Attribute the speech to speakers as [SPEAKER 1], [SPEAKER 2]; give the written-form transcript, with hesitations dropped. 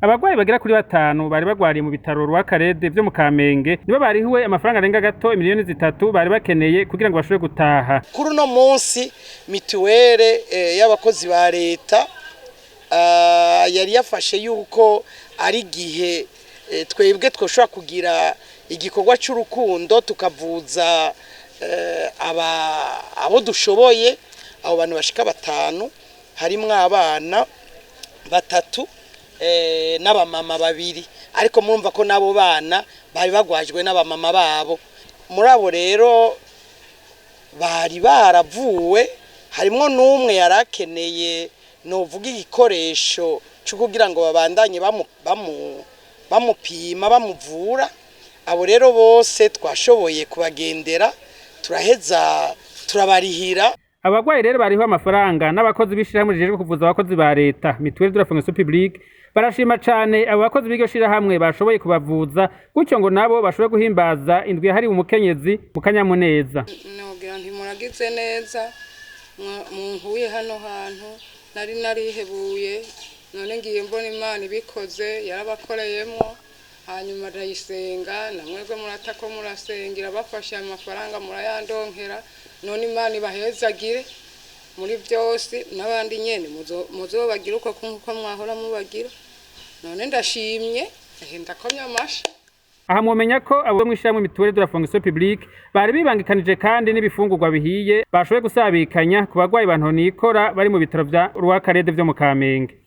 [SPEAKER 1] Abagwayi bagera kuri 5 bari bagwariye mu bitaro Rwakarede vyo mu Kamenge nibo barihiwe amafaranga arenga gato miliyoni 3 bari bakeneye kugira ngo bashobore gutaha.
[SPEAKER 2] Kuri uno munsi mituwere y'abakozi ba leta yari yafashe yuko ari gihe twebwe twoshobora kugira igikorwa cy'urukundo tukavuza abo dushoboye, abo bantu bashika 5 harimwo abana 3 n'abamama 2, ariko murumva ko nabo bana bari bagwajwe n'abamama babo. Muri abo rero bari baravuwe, harimwo n'umwe yarakeneye novuga igikoresho cyo kugira ngo babandanye bamupima bamuvura. Abo rero bose twashoboye kubagendera turaheza turabarihira.
[SPEAKER 1] Abagwayi rero bariho amafaranga n'abakozi bishirahamwe rijejwe kuvuza abakozi ba leta Mutuelle de la Fonction Publique barashima cane abo bakozi b'iryo shirahamwe bashoboye kubavuza gutyo ngo nabo bashobore guhimbaza indwi hari umukenyezi mu kanyamuneza.
[SPEAKER 3] Nogira ntimuragize neza munkuye hano hantu nari narihebuye, none ngiye mbona Imana ibikoze yarabakoreyemo, hanyuma ndayisenga namwebwe muratako murasengera bafashe amafaranga murayandonkera, none Imana ibahezagire muri byose n'abandi nyene muzobagira uko mwahora mubagira. None ndashimye ndakomya amashi.
[SPEAKER 1] Aha mwomenya ko abo mw'ishyirahamwe Mutuelle de la Fonction Publique bari bibangikanije kandi n'ibifungurwa bihiye bashoboye gusabikanya ku bagwayi bantu nikora bari mu bitaro vya Rwakarede vyo mu Kamenge.